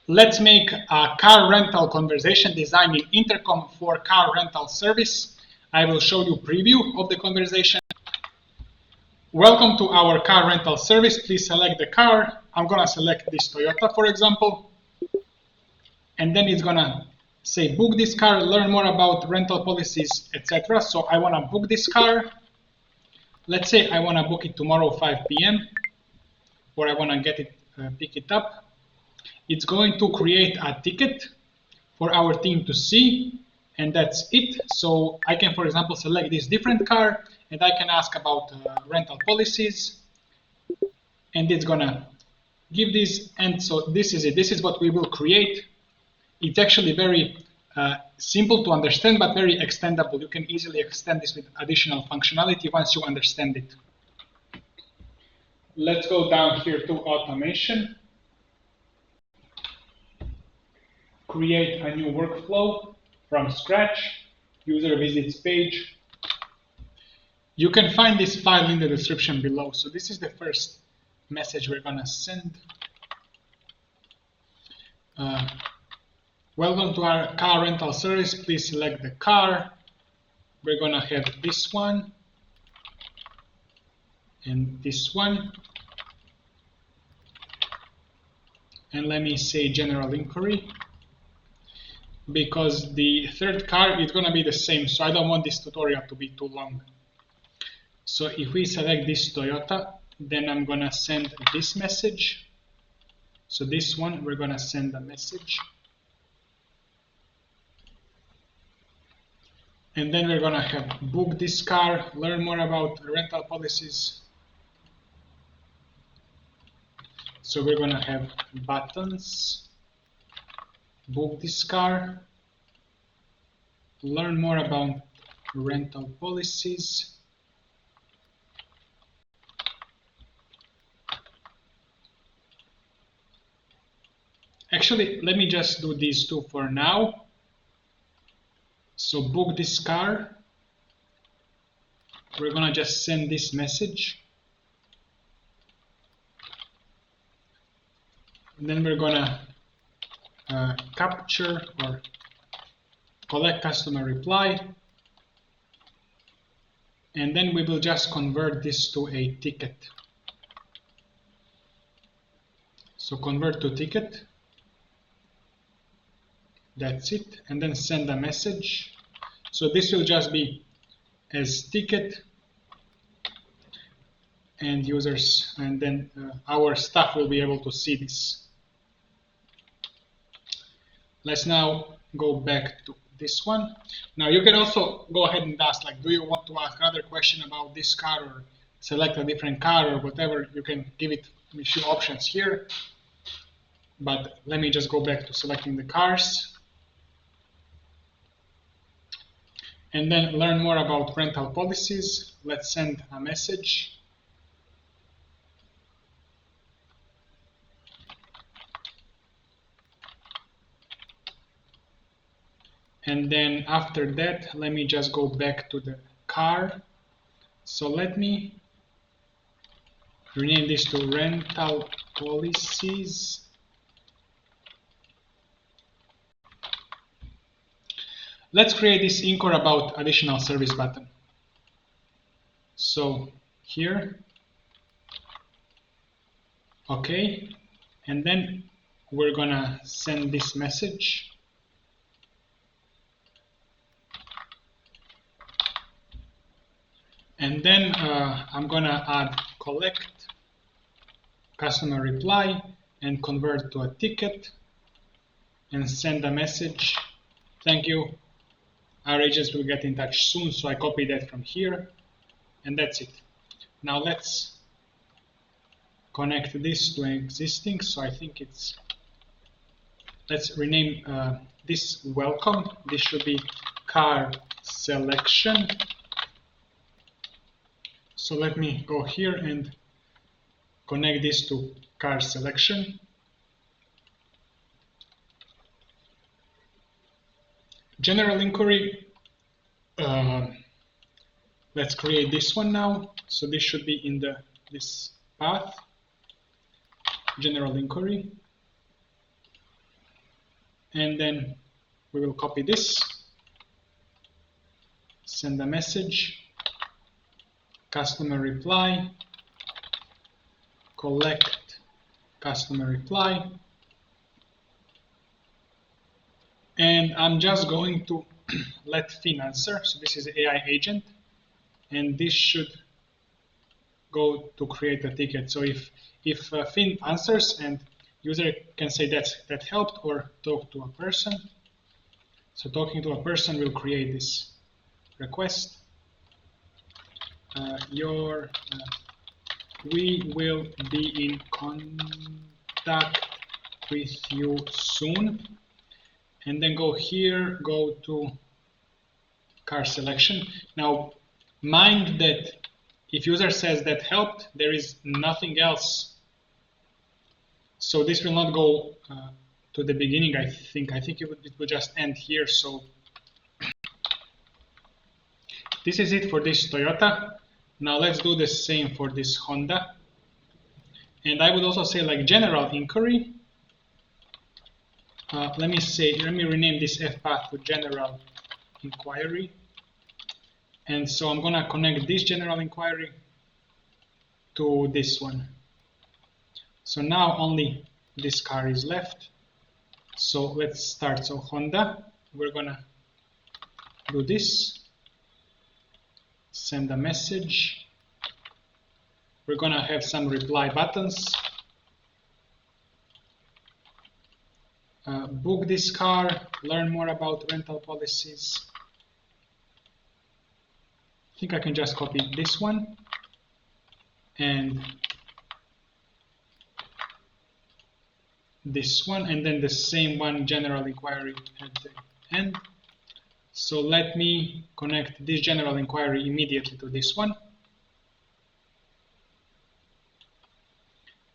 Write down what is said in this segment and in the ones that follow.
Let's make a car rental conversation designed in Intercom for car rental service. I will show you preview of the conversation. Welcome to our car rental service. Please select the car. I'm gonna select this Toyota, for example. And then it's gonna say book this car, learn more about rental policies, etc. So I wanna book this car. Let's say I wanna book it tomorrow 5 p.m. or I wanna get it, pick it up. It's going to create a ticket for our team to see, and that's it. So I can, for example, select this different car, and I can ask about rental policies, and it's gonna give this, and so this is it. This is what we will create. It's actually very simple to understand, but very extendable. You can easily extend this with additional functionality once you understand it. Let's go down here to automation. Create a new workflow from scratch, user visits page. You can find this file in the description below. So this is the first message we're gonna send. Welcome to our car rental service. Please select the car. We're gonna have this one and this one. And let me say general inquiry, because the third car is gonna be the same, so I don't want this tutorial to be too long. So if we select this Toyota, then I'm gonna send this message. So this one, we're gonna send a message. And then we're gonna have book this car, learn more about rental policies. So we're gonna have buttons, book this car, learn more about rental policies. Actually, let me just do these two for now. So book this car. We're gonna just send this message. And then we're gonna capture or collect customer reply. And then we will just convert this to a ticket. So convert to ticket. That's it. And then send a message. So this will just be as ticket, and users, and then our staff will be able to see this. Let's now go back to this one. Now you can also go ahead and ask, like, do you want to ask another question about this car, or select a different car, or whatever. You can give it a few options here. But let me just go back to selecting the cars. And then learn more about rental policies. Let's send a message. And then after that, let me just go back to the car. So let me rename this to rental policies. Let's create this incore about additional service button. So here, okay, and then we're gonna send this message. And then I'm gonna add collect customer reply and convert to a ticket and send a message. Thank you. Our agents will get in touch soon. So I copy that from here, and that's it. Now let's connect this to existing. So I think it's, let's rename this welcome. This should be car selection. So let me go here and connect this to car selection. General inquiry, let's create this one now. So this should be in this path, general inquiry. and then we will copy this, send a message, customer reply, collect customer reply, and I'm just going to let Finn answer. So this is the AI agent, and this should go to create a ticket. So if Finn answers and user can say that helped or talk to a person. So talking to a person will create this request. We will be in contact with you soon. And then go here, go to car selection. Now, mind that if user says that helped, there is nothing else. So this will not go to the beginning, I think. I think it would just end here. So this is it for this Toyota. Now let's do the same for this Honda. And I would also say like general inquiry. Let me rename this fpath to general inquiry. And so I'm gonna connect this general inquiry to this one. So now only this car is left. So let's start. So Honda, we're gonna do this, send a message. We're gonna have some reply buttons. Book this car, learn more about rental policies. I think I can just copy this one and this one, and then the same one, general inquiry at the end. So let me connect this general inquiry immediately to this one.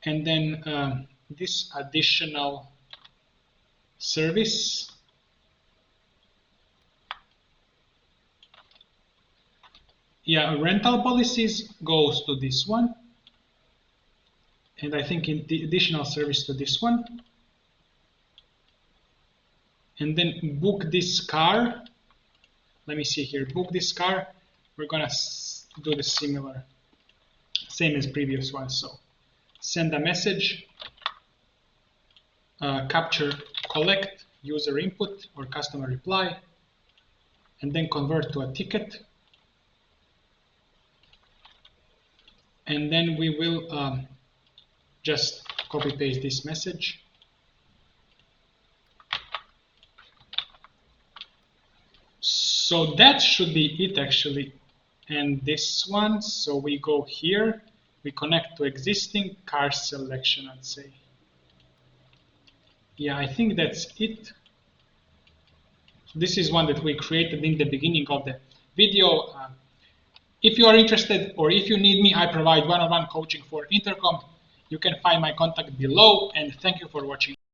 And then this additional service, rental policies goes to this one, and I think in the additional service to this one, and then book this car. Let me see here, book this car. We're gonna do the same as previous one. So send a message, capture, collect user input or customer reply, and then convert to a ticket. And then we will just copy paste this message. So that should be it actually. And this one, so we go here, we connect to existing car selection, I'd say. Yeah, I think that's it. This is one that we created in the beginning of the video. If you are interested or if you need me, I provide one-on-one coaching for Intercom. You can find my contact below, and thank you for watching.